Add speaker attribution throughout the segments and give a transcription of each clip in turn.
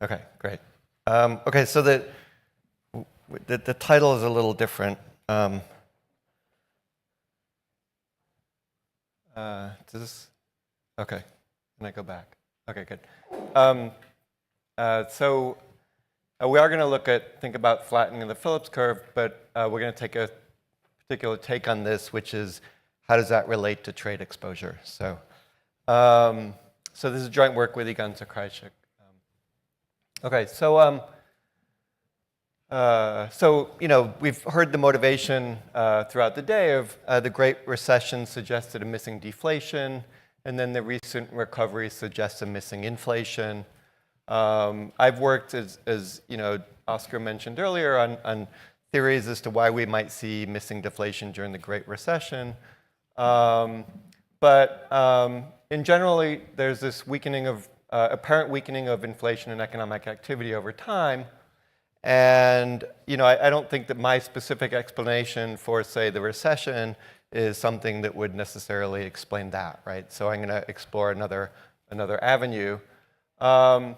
Speaker 1: Okay, great. Okay, so the title is a little different. Does this? Okay, can I go back? Okay, good. So we are going to think about flattening of the Phillips curve, but we're going to take a particular take on this, which is how does that relate to trade exposure? So, so this is joint work with Egon Zakrajsek. Okay, so we've heard the motivation throughout the day of the Great Recession suggested a missing deflation, and then the recent recovery suggests a missing inflation. I've worked, as Oscar mentioned earlier, on theories as to why we might see missing deflation during the Great Recession. But in generally, there's this weakening of apparent weakening of inflation and economic activity over time. And I don't think that my specific explanation for, say, the recession is something that would necessarily explain that, right? So I'm going to explore another avenue. And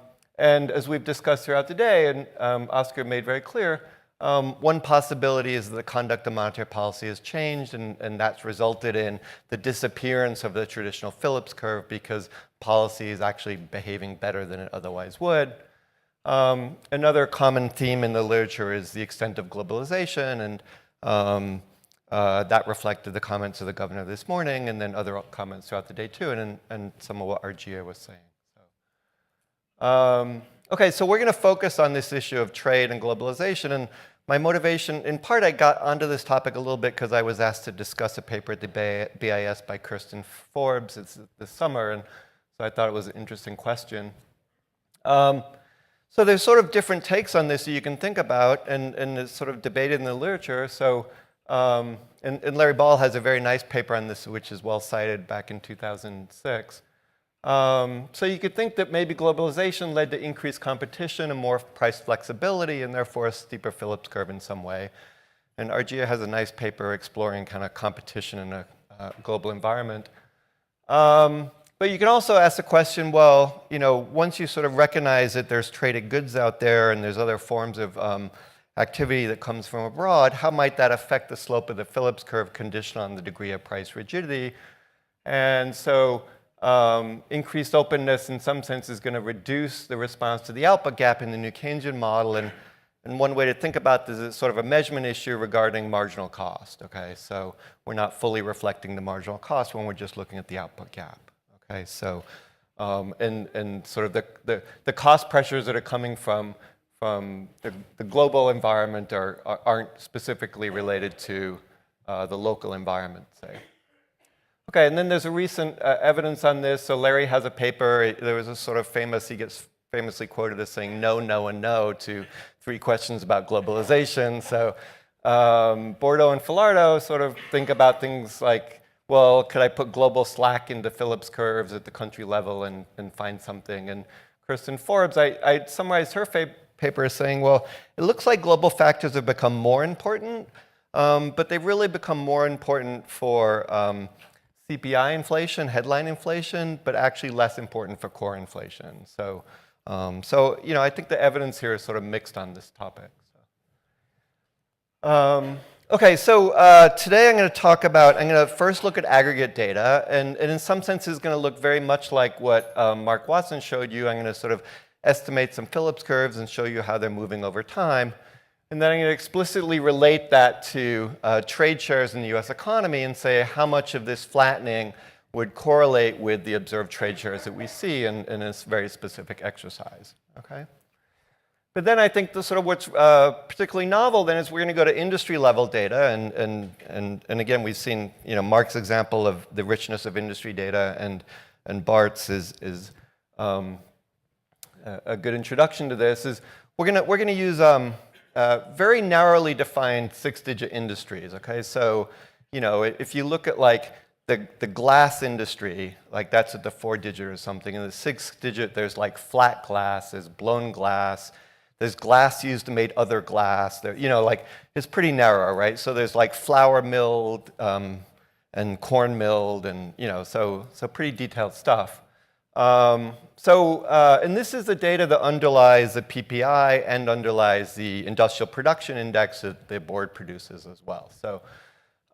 Speaker 1: as we've discussed throughout the day, and Oscar made very clear, one possibility is that the conduct of monetary policy has changed, and that's resulted in the disappearance of the traditional Phillips curve because policy is actually behaving better than it otherwise would. Another common theme in the literature is the extent of globalization, and that reflected the comments of the governor this morning, and then other comments throughout the day too, and some of what Argia was saying. So, okay, so we're going to focus on this issue of trade and globalization, and my motivation, in part, I got onto this topic a little bit because I was asked to discuss a paper at the BIS by Kirsten Forbes this summer, and so I thought it was an interesting question. So there's sort of different takes on this that you can think about, and it's sort of debated in the literature. So, and Larry Ball has a very nice paper on this, which is well cited back in 2006. So you could think that maybe globalization led to increased competition and more price flexibility, and therefore a steeper Phillips curve in some way. And Argia has a nice paper exploring kind of competition in a global environment. But you can also ask the question, well, once you sort of recognize that there's traded goods out there and there's other forms of activity that comes from abroad, how might that affect the slope of the Phillips curve conditional on the degree of price rigidity? And so increased openness in some sense is going to reduce the response to the output gap in the New Keynesian model. And one way to think about this is sort of a measurement issue regarding marginal cost. Okay, so we're not fully reflecting the marginal cost when we're just looking at the output gap. Okay, so and sort of the cost pressures that are coming from the global environment aren't specifically related to the local environment, say. Okay, and then there's a recent evidence on this. So Larry has a paper. There was a sort of he gets famously quoted as saying no, no, and no to 3 questions about globalization. So Bordeaux and Filardo sort of think about things like, well, could I put global slack into Phillips curves at the country level and find something? And Kirsten Forbes, I summarized her paper as saying, well, it looks like global factors have become more important, but they've really become more important for CPI inflation, headline inflation, but actually less important for core inflation. So, I think the evidence here is sort of mixed on this topic. So. Okay, so today I'm going to first look at aggregate data, and in some sense is going to look very much like what Mark Watson showed you. I'm going to sort of estimate some Phillips curves and show you how they're moving over time. And then I'm going to explicitly relate that to trade shares in the US economy and say how much of this flattening would correlate with the observed trade shares that we see in this very specific exercise. Okay? But then I think the sort of what's particularly novel then is we're going to go to industry level data, and again we've seen Mark's example of the richness of industry data, and Bart's is a good introduction to this. Is we're going to use very narrowly defined 6-digit industries. Okay, so if you look at like the glass industry, like that's at the 4-digit or something, and the 6-digit there's like flat glass, there's blown glass. There's glass used to make other glass. There, like it's pretty narrow, right? So there's like flour milled and corn milled, and so pretty detailed stuff. And this is the data that underlies the PPI and underlies the industrial production index that the board produces as well. So,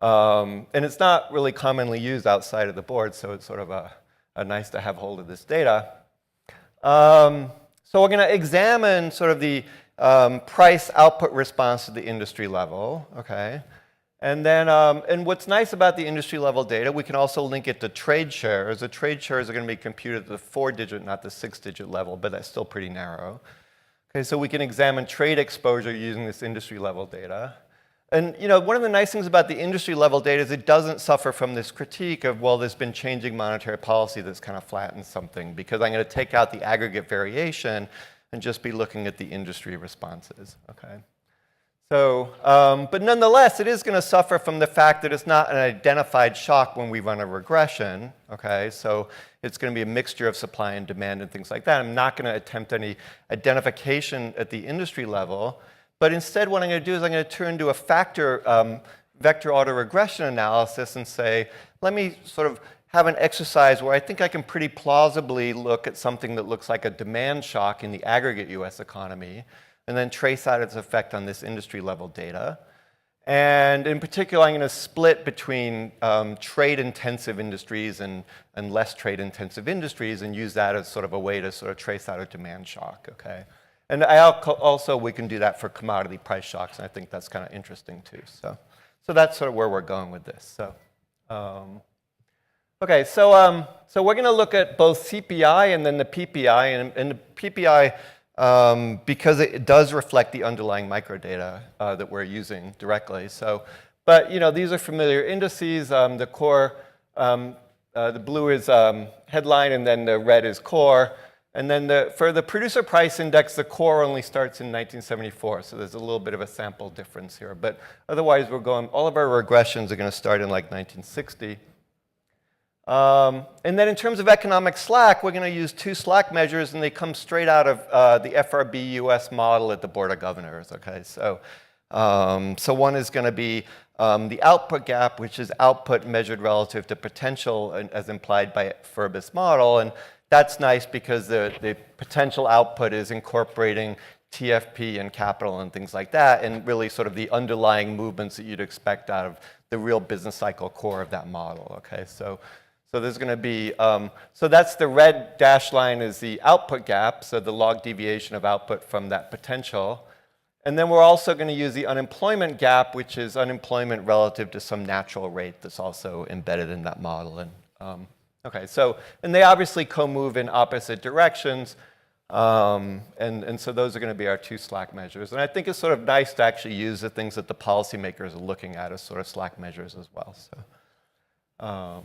Speaker 1: and it's not really commonly used outside of the board, so it's sort of a nice to have hold of this data. So we're going to examine sort of the price output response to the industry level, okay? And then, and what's nice about the industry level data, we can also link it to trade shares. The trade shares are going to be computed at the 4-digit, not the 6-digit level, but that's still pretty narrow. Okay, so we can examine trade exposure using this industry level data. And you know, one of the nice things about the industry level data is it doesn't suffer from this critique of, well, there's been changing monetary policy that's kind of flattened something, because I'm going to take out the aggregate variation and just be looking at the industry responses, okay? So, but nonetheless, it is going to suffer from the fact that it's not an identified shock when we run a regression, okay? So it's going to be a mixture of supply and demand and things like that. I'm not going to attempt any identification at the industry level, but instead what I'm going to do is I'm going to turn to a factor vector autoregression analysis and say, let me sort of have an exercise where I think I can pretty plausibly look at something that looks like a demand shock in the aggregate US economy, and then trace out its effect on this industry level data. And in particular, I'm going to split between trade-intensive industries and less trade-intensive industries and use that as sort of a way to sort of trace out a demand shock, okay? And also, we can do that for commodity price shocks, and I think that's kind of interesting too. So that's sort of where we're going with this. So, okay, so we're going to look at both CPI and then the PPI, and the PPI, because it does reflect the underlying microdata that we're using directly. So, but you know, these are familiar indices. The core, the blue is headline, and then the red is core. And then for the producer price index, the core only starts in 1974. So there's a little bit of a sample difference here. But otherwise, all of our regressions are going to start in like 1960. And then in terms of economic slack, we're going to use 2 slack measures, and they come straight out of the FRB US model at the Board of Governors, okay? So, so one is going to be the output gap, which is output measured relative to potential as implied by FRB's model. And that's nice because the potential output is incorporating TFP and capital and things like that, and really sort of the underlying movements that you'd expect out of the real business cycle core of that model, okay? So there's going to be, so that's the red dashed line is the output gap, so the log deviation of output from that potential. And then we're also going to use the unemployment gap, which is unemployment relative to some natural rate that's also embedded in that model. And, okay, so, and they obviously co-move in opposite directions. And so those are going to be our 2 slack measures. And I think it's sort of nice to actually use the things that the policymakers are looking at as sort of slack measures as well. So,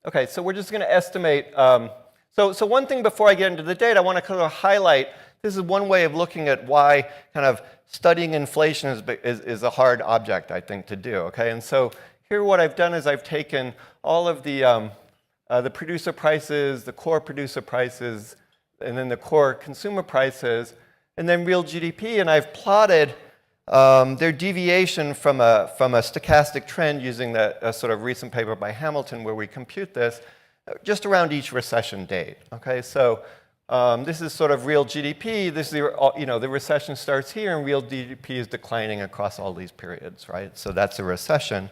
Speaker 1: okay, so we're just going to estimate. So one thing before I get into the data, I want to kind of highlight, this is one way of looking at why kind of studying inflation is a hard object, I think, to do, okay? And so here what I've done is I've taken all of the producer prices, the core producer prices, and then the core consumer prices, and then real GDP, and I've plotted their deviation from a stochastic trend using a sort of recent paper by Hamilton where we compute this just around each recession date. Okay, so this is sort of real GDP. This is the recession starts here, and real GDP is declining across all these periods, right? So that's a recession.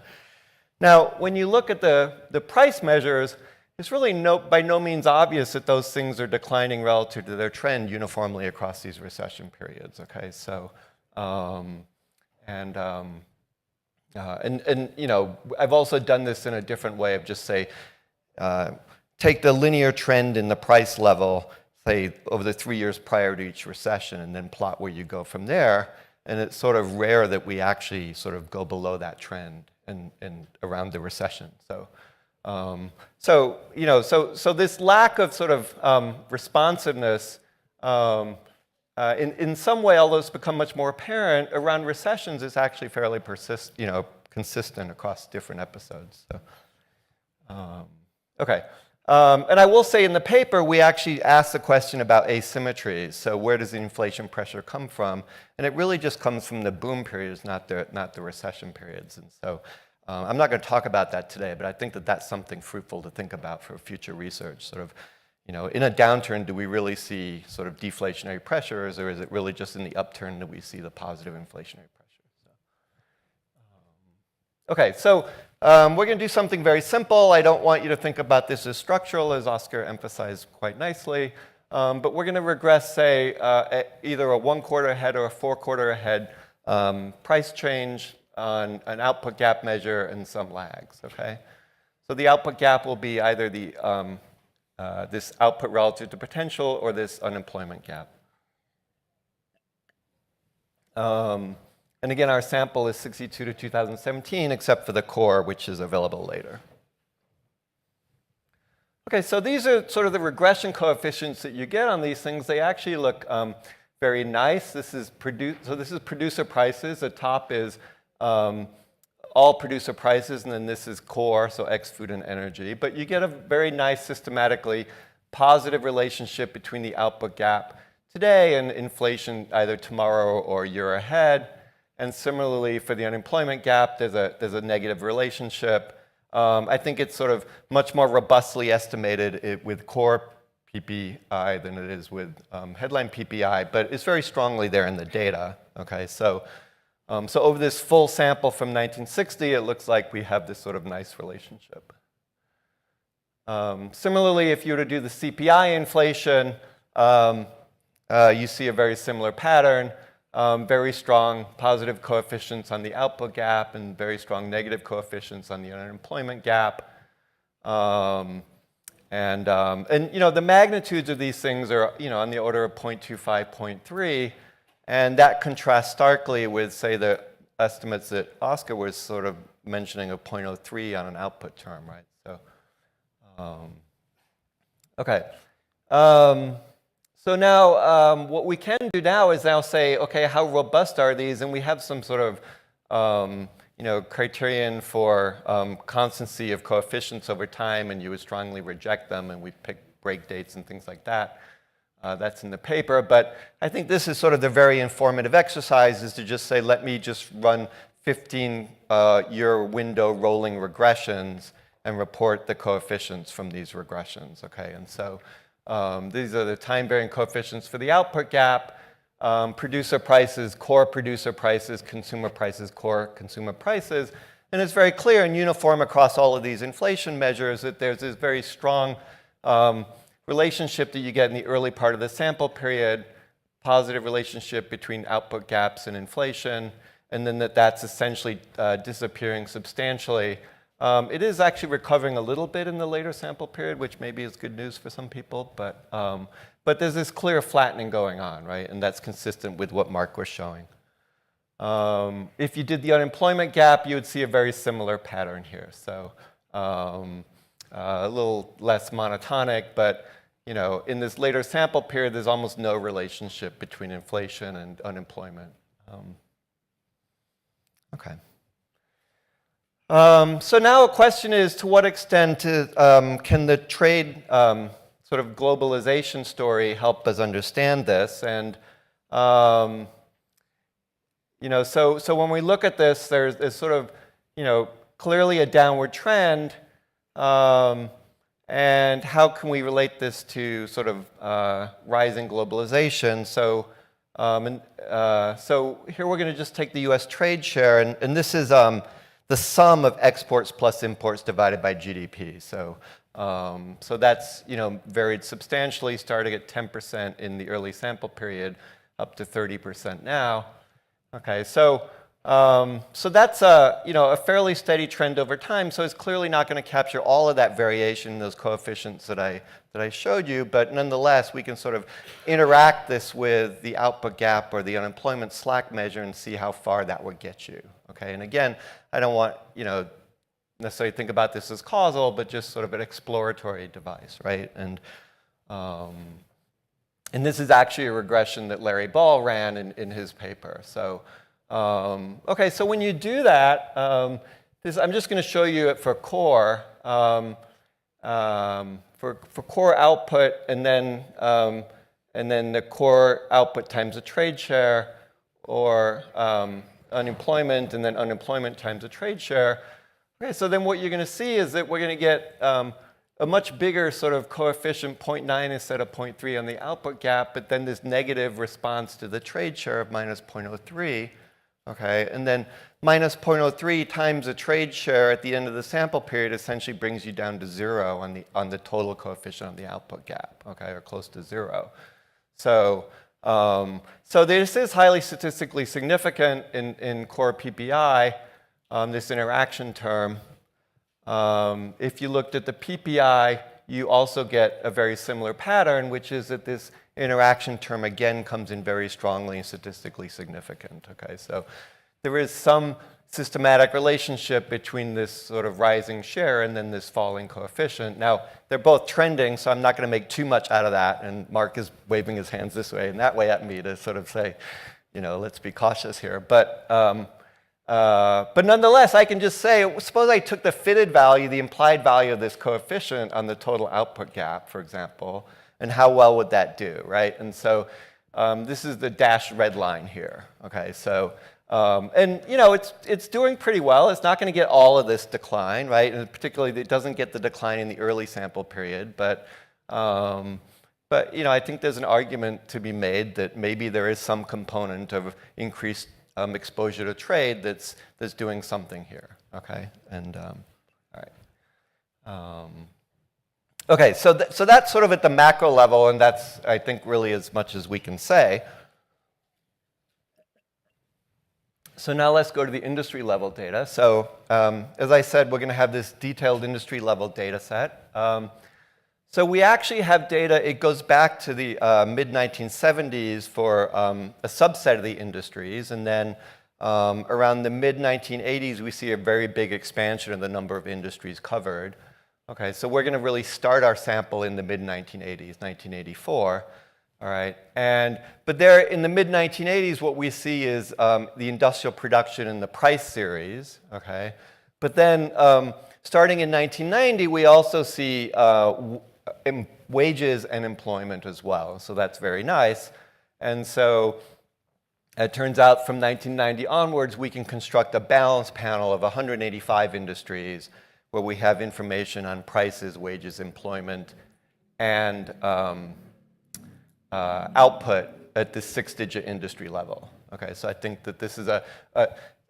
Speaker 1: Now, when you look at the price measures, it's really by no means obvious that those things are declining relative to their trend uniformly across these recession periods. Okay, so. You know, I've also done this in a different way of just say, take the linear trend in the price level, say over the 3 years prior to each recession, and then plot where you go from there. And it's sort of rare that we actually sort of go below that trend and around the recession. So, you know, so this lack of sort of responsiveness. In some way, although it's become much more apparent, around recessions is actually fairly consistent across different episodes. So, okay. And I will say in the paper, we actually asked the question about asymmetries. So where does the inflation pressure come from? And it really just comes from the boom periods, not the recession periods. And so I'm not going to talk about that today, but I think that that's something fruitful to think about for future research. Sort of, in a downturn, do we really see sort of deflationary pressures, or is it really just in the upturn that we see the positive inflationary pressures? Okay, so we're going to do something very simple. I don't want you to think about this as structural, as Oscar emphasized quite nicely. But we're going to regress, say, either a 1 quarter ahead or a 4 quarter ahead price change on an output gap measure and some lags, okay? So the output gap will be either this output relative to potential or this unemployment gap. And again, our sample is 62 to 2017, except for the core, which is available later. Okay, so these are sort of the regression coefficients that you get on these things. They actually look very nice. This is producer prices. The top is all producer prices, and then this is core, so X food and energy. But you get a very nice, systematically positive relationship between the output gap today and inflation either tomorrow or a year ahead. And similarly, for the unemployment gap, there's a negative relationship. I think it's sort of much more robustly estimated with core PPI than it is with headline PPI, but it's very strongly there in the data. Okay, so over this full sample from 1960, it looks like we have this sort of nice relationship. Similarly, if you were to do the CPI inflation, you see a very similar pattern. Very strong positive coefficients on the output gap and very strong negative coefficients on the unemployment gap. And the magnitudes of these things are on the order of 0.25, 0.3, and that contrasts starkly with, say, the estimates that Oscar was sort of mentioning of 0.03 on an output term, right? So, okay. So now what we can do now is now say, okay, how robust are these? And we have some sort of criterion for constancy of coefficients over time, and you would strongly reject them, and we pick break dates and things like that. That's in the paper. But I think this is sort of the very informative exercise, is to just say, let me just run 15-year window rolling regressions and report the coefficients from these regressions, okay? And so these are the time-varying coefficients for the output gap, producer prices, core producer prices, consumer prices, core consumer prices. And it's very clear and uniform across all of these inflation measures that there's this very strong relationship that you get in the early part of the sample period, positive relationship between output gaps and inflation, and then that's essentially disappearing substantially. It is actually recovering a little bit in the later sample period, which maybe is good news for some people, but there's this clear flattening going on, right? And that's consistent with what Mark was showing. If you did the unemployment gap, you would see a very similar pattern here. So a little less monotonic, but in this later sample period, there's almost no relationship between inflation and unemployment. Okay. So now a question is, to what extent can the trade sort of globalization story help us understand this? And so when we look at this, there's sort of clearly a downward trend. And how can we relate this to sort of rising globalization? So so here we're going to just take the U.S. trade share, and this is the sum of exports plus imports divided by GDP. So so that's varied substantially, starting at 10% in the early sample period, up to 30% now. Okay, so that's a fairly steady trend over time. So it's clearly not going to capture all of that variation in those coefficients that I showed you, but nonetheless, we can sort of interact this with the output gap or the unemployment slack measure and see how far that would get you. Okay, and again, I don't want necessarily think about this as causal, but just sort of an exploratory device, right? And this is actually a regression that Larry Ball ran in his paper. So okay, so when you do that, I'm just going to show you it for core, for core output, and then the core output times the trade share, or unemployment, and then unemployment times the trade share. Okay, so then what you're going to see is that we're going to get a much bigger sort of coefficient, 0.9 instead of 0.3 on the output gap, but then this negative response to the trade share of minus 0.03, okay? And then minus 0.03 times the trade share at the end of the sample period essentially brings you down to 0 on the total coefficient on the output gap, okay, or close to 0. So, so this is highly statistically significant in core PPI, this interaction term. If you looked at the PPI, you also get a very similar pattern, which is that this interaction term again comes in very strongly and statistically significant. Okay, so there is some systematic relationship between this sort of rising share and then this falling coefficient. Now, they're both trending, so I'm not going to make too much out of that. And Mark is waving his hands this way and that way at me to sort of say, you know, let's be cautious here. But nonetheless, I can just say, suppose I took the fitted value, the implied value of this coefficient on the total output gap, for example, and how well would that do, right? And so this is the dashed red line here, okay? So, and you know, it's doing pretty well. It's not going to get all of this decline, right? And particularly, it doesn't get the decline in the early sample period, but you know, I think there's an argument to be made that maybe there is some component of increased exposure to trade that's doing something here, okay? And all right. Okay, so that's sort of at the macro level, and that's, I think, really as much as we can say. So now let's go to the industry level data. So as I said, we're going to have this detailed industry level data set. So we actually have data, it goes back to the mid-1970s for a subset of the industries, and then around the mid-1980s, we see a very big expansion of the number of industries covered. Okay, so we're going to really start our sample in the mid-1980s, 1984. All right, but there in the mid-1980s, what we see is the industrial production and the price series, okay? But then starting in 1990, we also see wages and employment as well, so that's very nice. And so it turns out from 1990 onwards, we can construct a balanced panel of 185 industries where we have information on prices, wages, employment, and output at the 6-digit industry level. Okay, so I think that this is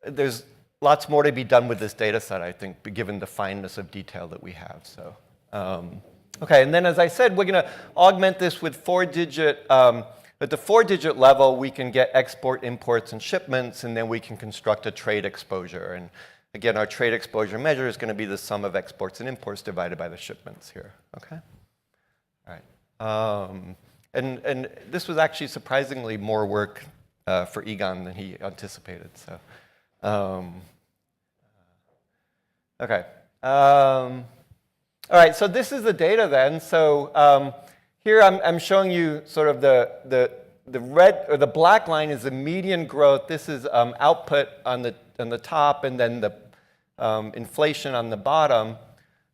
Speaker 1: there's lots more to be done with this data set, I think, given the fineness of detail that we have. So, okay, and then as I said, we're going to augment this with 4-digit. At the 4-digit level, we can get export, imports, and shipments, and then we can construct a trade exposure. And again, our trade exposure measure is going to be the sum of exports and imports divided by the shipments here. Okay, all right. And this was actually surprisingly more work for Egon than he anticipated. So, okay. All right. So this is the data then. So here I'm showing you sort of the red or the black line is the median growth. This is output on the top, and then the inflation on the bottom.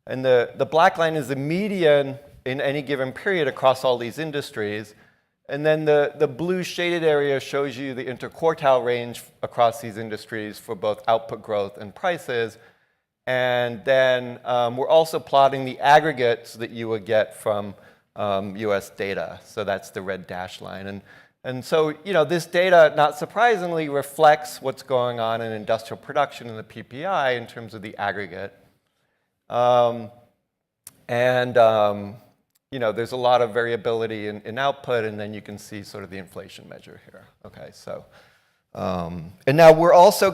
Speaker 1: And the black line is the median in any given period across all these industries. And then the blue shaded area shows you the interquartile range across these industries for both output growth and prices. And then we're also plotting the aggregates that you would get from US data. So that's the red dashed line. And so, you know, this data, not surprisingly, reflects what's going on in industrial production in the PPI in terms of the aggregate. You know, there's a lot of variability in output, and then you can see sort of the inflation measure here. Okay, so, and now we're also I'm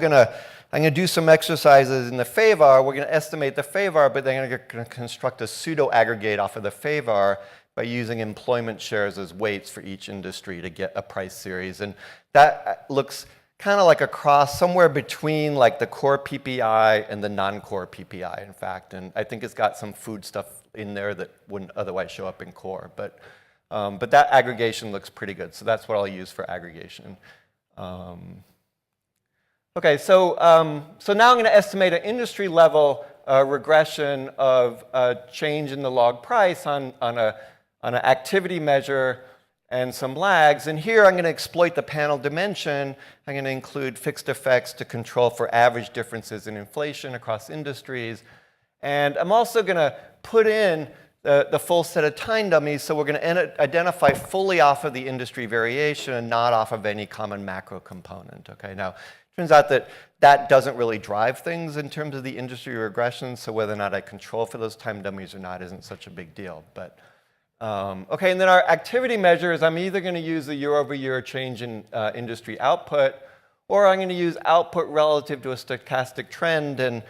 Speaker 1: gonna do some exercises in the FAVAR. We're gonna estimate the FAVAR, but then I'm gonna construct a pseudo aggregate off of the FAVAR by using employment shares as weights for each industry to get a price series. And that looks kind of like a cross somewhere between like the core PPI and the non-core PPI, in fact. And I think it's got some food stuff in there that wouldn't otherwise show up in core. But that aggregation looks pretty good. So that's what I'll use for aggregation. Okay, so now I'm going to estimate an industry level regression of change in the log price on an activity measure and some lags. And here I'm going to exploit the panel dimension. I'm going to include fixed effects to control for average differences in inflation across industries. And I'm also going to put in the full set of time dummies, so we're going to identify fully off of the industry variation and not off of any common macro component. Okay, now, it turns out that that doesn't really drive things in terms of the industry regression, so whether or not I control for those time dummies or not isn't such a big deal. But okay, and then our activity measures, I'm either going to use the year-over-year change in industry output, or I'm going to use output relative to a stochastic trend, and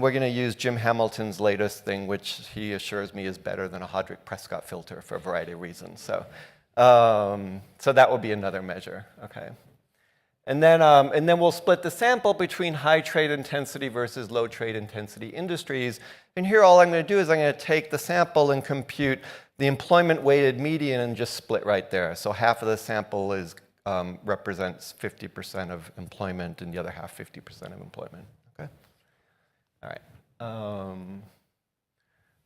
Speaker 1: we're going to use Jim Hamilton's latest thing, which he assures me is better than a Hodrick-Prescott filter for a variety of reasons. So, so that will be another measure. Okay. And then we'll split the sample between high trade intensity versus low trade intensity industries. And here all I'm going to do is I'm going to take the sample and compute the employment weighted median and just split right there. So half of the sample is, represents 50% of employment and the other half 50% of employment. Okay? All right.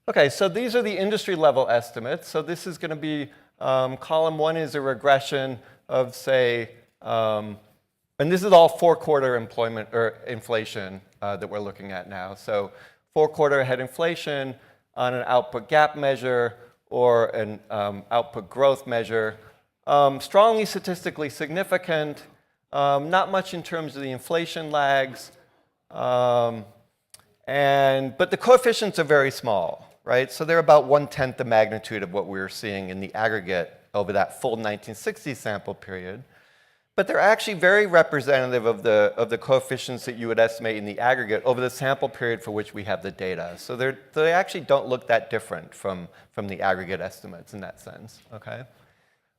Speaker 1: Okay, so these are the industry level estimates. So this is going to be, column 1 is a regression of, say, and this is all 4-quarter employment or inflation that we're looking at now. So 4-quarter ahead inflation on an output gap measure or an output growth measure. Strongly statistically significant, not much in terms of the inflation lags, but the coefficients are very small, right? So they're about 1/10 the magnitude of what we were seeing in the aggregate over that full 1960 sample period. But they're actually very representative of the coefficients that you would estimate in the aggregate over the sample period for which we have the data. So they actually don't look that different from the aggregate estimates in that sense. Okay.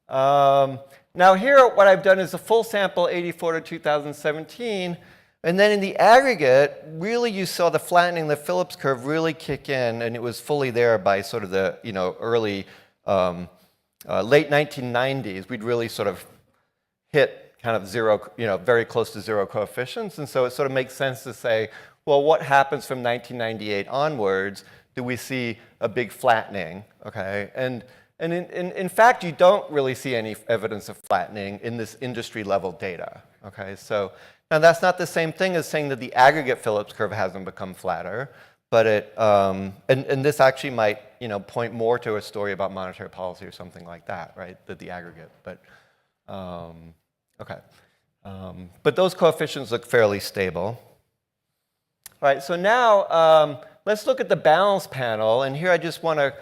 Speaker 1: Now here what I've done is a full sample 84 to 2017, and then in the aggregate, really you saw the flattening of the Phillips curve really kick in, and it was fully there by sort of the early late 1990s. We'd really sort of hit kind of zero, very close to zero coefficients. And so it sort of makes sense to say, well, what happens from 1998 onwards? Do we see a big flattening? Okay, and in fact, you don't really see any evidence of flattening in this industry level data. Okay, so now that's not the same thing as saying that the aggregate Phillips curve hasn't become flatter, but it, and this actually might, point more to a story about monetary policy or something like that, right? That the aggregate, but. Okay, but those coefficients look fairly stable. All right, so now let's look at the balance panel, and here I just want to,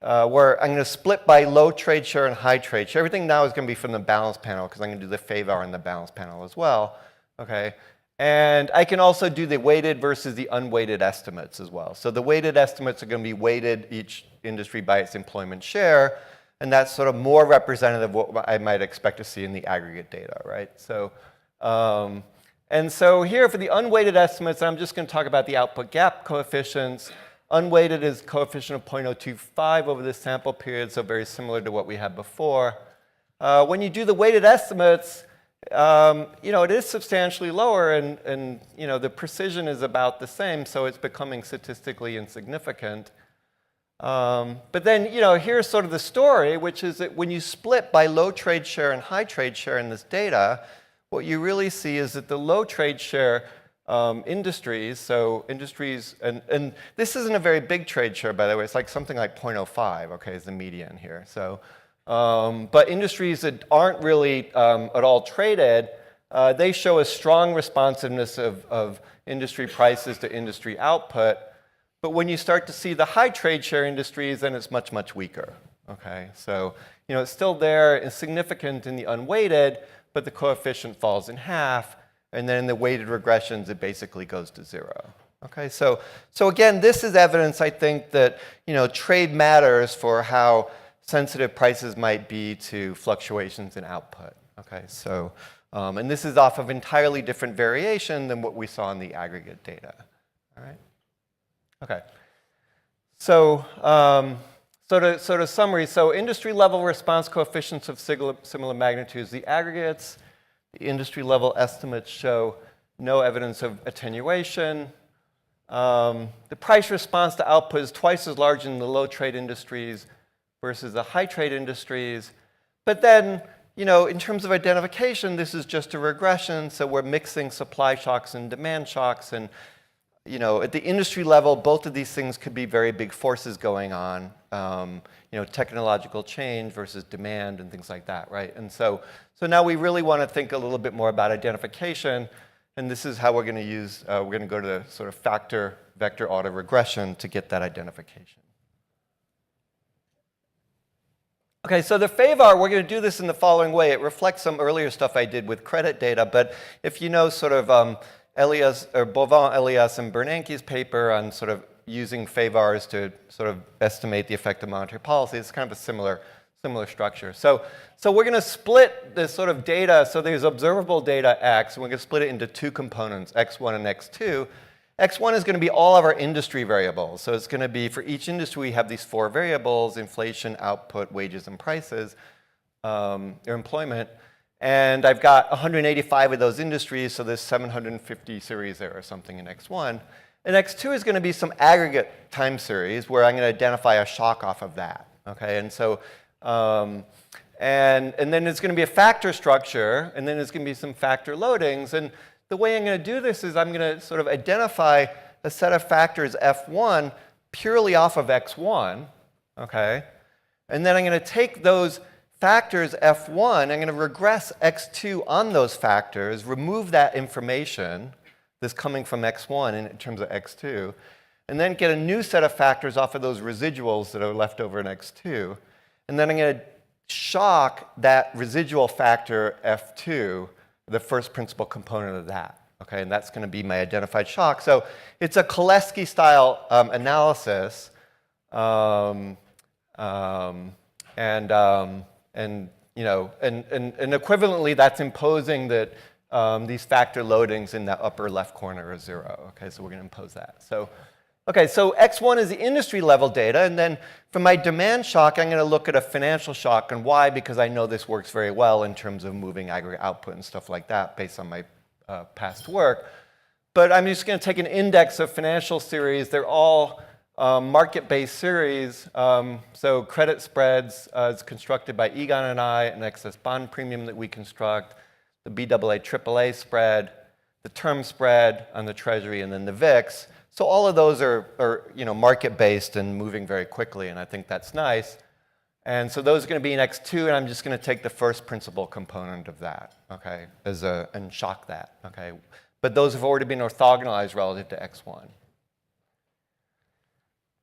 Speaker 1: where I'm going to split by low trade share and high trade share. Everything now is going to be from the balance panel because I'm going to do the favor in the balance panel as well. Okay, and I can also do the weighted versus the unweighted estimates as well. So the weighted estimates are going to be weighted each industry by its employment share. And that's sort of more representative of what I might expect to see in the aggregate data, right? So, and so here for the unweighted estimates, I'm just going to talk about the output gap coefficients. Unweighted is coefficient of 0.025 over this sample period, so very similar to what we had before. When you do the weighted estimates, it is substantially lower, and the precision is about the same, so it's becoming statistically insignificant. But then, here's sort of the story, which is that when you split by low trade share and high trade share in this data, what you really see is that the low trade share industries, so industries, and this isn't a very big trade share, by the way, it's like something like 0.05, okay, is the median here. So, but industries that aren't really at all traded, they show a strong responsiveness of industry prices to industry output. But when you start to see the high trade share industries, then it's much, much weaker. Okay, so it's still there, it's significant in the unweighted, but the coefficient falls in half, and then in the weighted regressions, it basically goes to 0. Okay, so again, this is evidence, I think, that trade matters for how sensitive prices might be to fluctuations in output. Okay, so and this is off of entirely different variation than what we saw in the aggregate data. All right. Okay, so to summary, so industry level response coefficients of similar magnitudes, the aggregates, the industry level estimates show no evidence of attenuation. The price response to output is twice as large in the low trade industries versus the high trade industries. But then, in terms of identification, this is just a regression, so we're mixing supply shocks and demand shocks, and at the industry level, both of these things could be very big forces going on. Technological change versus demand and things like that, right? And so now we really want to think a little bit more about identification, and this is how we're going to use. We're going to go to sort of factor vector auto regression to get that identification. Okay, so the favor, we're going to do this in the following way. It reflects some earlier stuff I did with credit data, but if you know sort of Boivin, Elias, and Bernanke's paper on sort of using favors to sort of estimate the effect of monetary policy, it's kind of a similar structure. So we're going to split this sort of data. So there's observable data X, and we're going to split it into two components, X1 and X2. X1 is going to be all of our industry variables. So it's going to be, for each industry, we have these 4 variables: inflation, output, wages, and prices, or employment. And I've got 185 of those industries, so there's 750 series there or something in X1. And X2 is going to be some aggregate time series where I'm going to identify a shock off of that. Okay, and so and then it's going to be a factor structure, and then there's going to be some factor loadings. And the way I'm going to do this is I'm going to sort of identify a set of factors F1 purely off of X1, okay? And then I'm going to take those factors F1, I'm going to regress X2 on those factors, remove that information that's coming from X1 in terms of X2, and then get a new set of factors off of those residuals that are left over in X2. And then I'm going to shock that residual factor F2, the first principal component of that. Okay, and that's going to be my identified shock. So it's a Koleski-style analysis, and equivalently, that's imposing that these factor loadings in the upper left corner are 0. Okay, so we're going to impose that. So X1 is the industry level data, and then for my demand shock, I'm going to look at a financial shock. And why? Because I know this works very well in terms of moving aggregate output and stuff like that based on my past work. But I'm just going to take an index of financial series. They're all market-based series. So credit spreads is constructed by Egon and I, an excess bond premium that we construct, the BAA AAA spread, the term spread on the Treasury, and then the VIX. So all of those are market-based and moving very quickly, and I think that's nice. And so those are going to be in X2, and I'm just going to take the first principal component of that, okay, and shock that, okay. But those have already been orthogonalized relative to X1.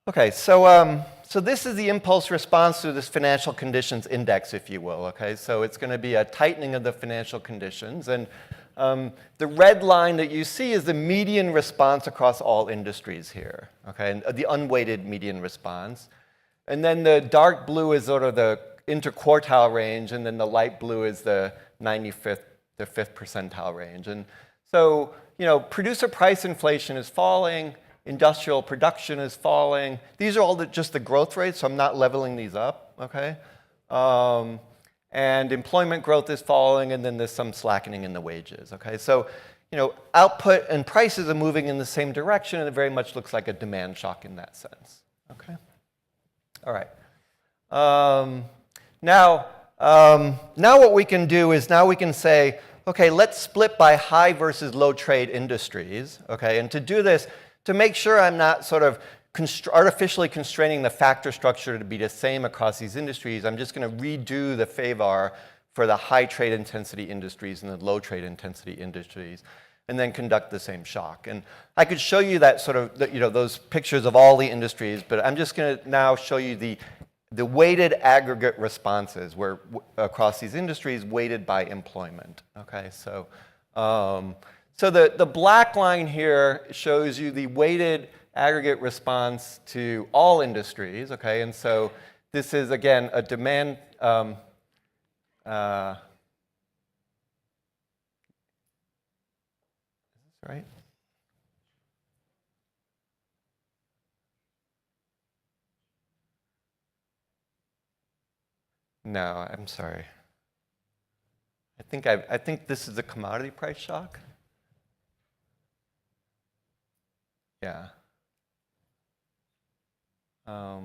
Speaker 1: Okay, so this is the impulse response to this financial conditions index, if you will, okay. So it's going to be a tightening of the financial conditions, and the red line that you see is the median response across all industries here, okay, and the unweighted median response. And then the dark blue is sort of the interquartile range, and then the light blue is the 95th, the 5th percentile range. And so, producer price inflation is falling, industrial production is falling. These are all just the growth rates, so I'm not leveling these up, okay? And employment growth is falling, and then there's some slackening in the wages, okay? So, output and prices are moving in the same direction, and it very much looks like a demand shock in that sense, okay? All right. Now what we can do is now we can say, okay, let's split by high versus low trade industries, okay? And to do this, to make sure I'm not sort of artificially constraining the factor structure to be the same across these industries, I'm just going to redo the favor for the high trade intensity industries and the low trade intensity industries, and then conduct the same shock. And I could show you that sort of, those pictures of all the industries, but I'm just going to now show you the weighted aggregate responses where across these industries weighted by employment. Okay, so the black line here shows you the weighted aggregate response to all industries. Okay, and so this is again a demand. Right? No, I'm sorry. I think this is a commodity price shock. Yeah. Let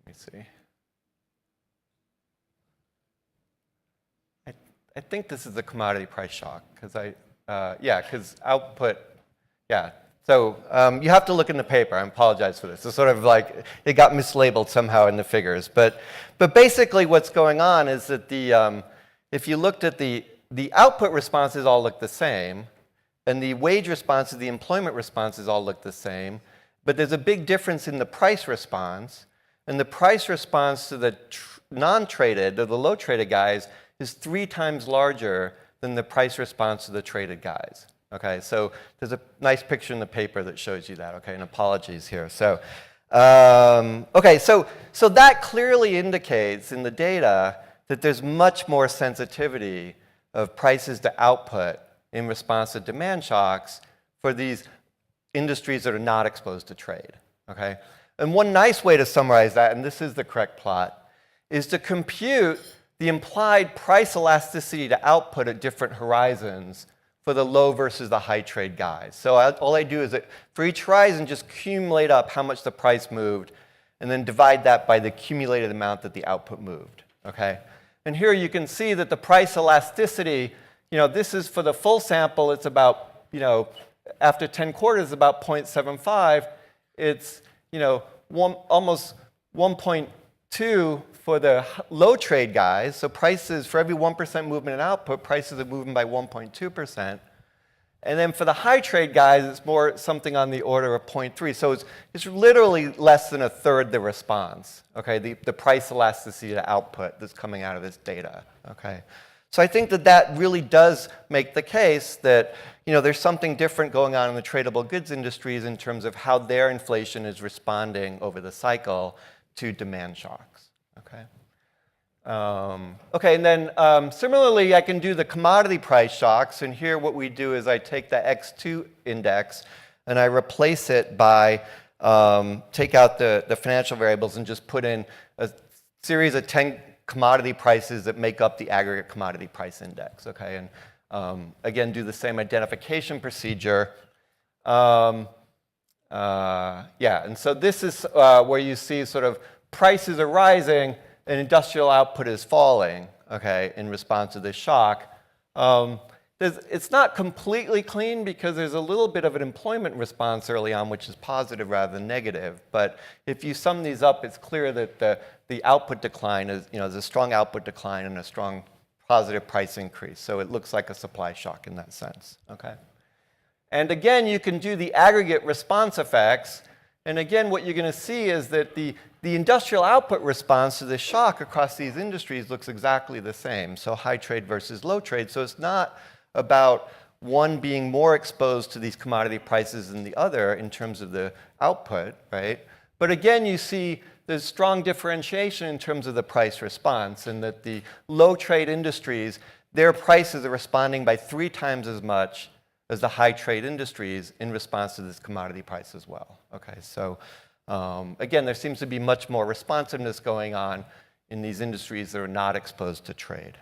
Speaker 1: me see. I think this is the commodity price shock, because because output, yeah. So you have to look in the paper. I apologize for this. It's sort of like it got mislabeled somehow in the figures. But basically what's going on is that if you looked at the output responses all look the same, and the wage responses, the employment responses all look the same, but there's a big difference in the price response, and the price response to the non-traded, or the low-traded guys, is 3 times larger than the price response to the traded guys. Okay, so there's a nice picture in the paper that shows you that. Okay, and apologies here. So, so that clearly indicates in the data that there's much more sensitivity of prices to output in response to demand shocks for these industries that are not exposed to trade. Okay, and one nice way to summarize that, and this is the correct plot, is to compute the implied price elasticity to output at different horizons for the low versus the high trade guys. So all I do is that for each horizon, just accumulate up how much the price moved, and then divide that by the accumulated amount that the output moved. Okay? And here you can see that the price elasticity, this is for the full sample, it's about, after 10 quarters, about 0.75. It's, almost 1.2 for the low trade guys. So prices, for every 1% movement in output, prices are moving by 1.2%. And then for the high trade guys, it's more something on the order of 0.3. So it's literally less than a third the response, okay, the price elasticity to output that's coming out of this data, okay. So I think that really does make the case that, there's something different going on in the tradable goods industries in terms of how their inflation is responding over the cycle to demand shocks, okay. And then similarly, I can do the commodity price shocks. And here what we do is I take the XXII index and I replace it by, take out the financial variables and just put in a series of 10 commodity prices that make up the aggregate commodity price index. Okay, and again, do the same identification procedure. And so this is where you see sort of prices are rising and industrial output is falling, okay, in response to this shock. It's not completely clean because there's a little bit of an employment response early on, which is positive rather than negative. But if you sum these up, it's clear that the output decline is, there's a strong output decline and a strong positive price increase. So it looks like a supply shock in that sense, okay? And again, you can do the aggregate response effects. And again, what you're going to see is that the industrial output response to this shock across these industries looks exactly the same. So high trade versus low trade. So it's not about one being more exposed to these commodity prices than the other in terms of the output, right? But again, you see there's strong differentiation in terms of the price response, and that the low trade industries, their prices are responding by 3 times as much as the high trade industries in response to this commodity price as well. Okay, so again, there seems to be much more responsiveness going on in these industries that are not exposed to trade.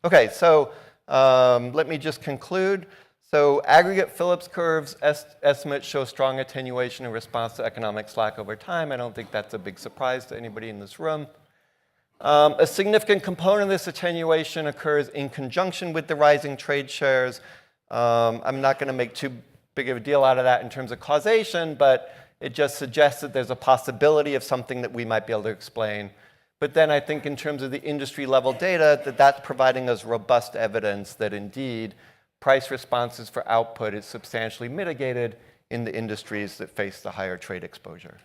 Speaker 1: Okay, so let me just conclude. So aggregate Phillips curves estimates show strong attenuation in response to economic slack over time. I don't think that's a big surprise to anybody in this room. A significant component of this attenuation occurs in conjunction with the rising trade shares. I'm not going to make too big of a deal out of that in terms of causation, but it just suggests that there's a possibility of something that we might be able to explain. But then I think in terms of the industry level data, that's providing us robust evidence that indeed price responses for output is substantially mitigated in the industries that face the higher trade exposure.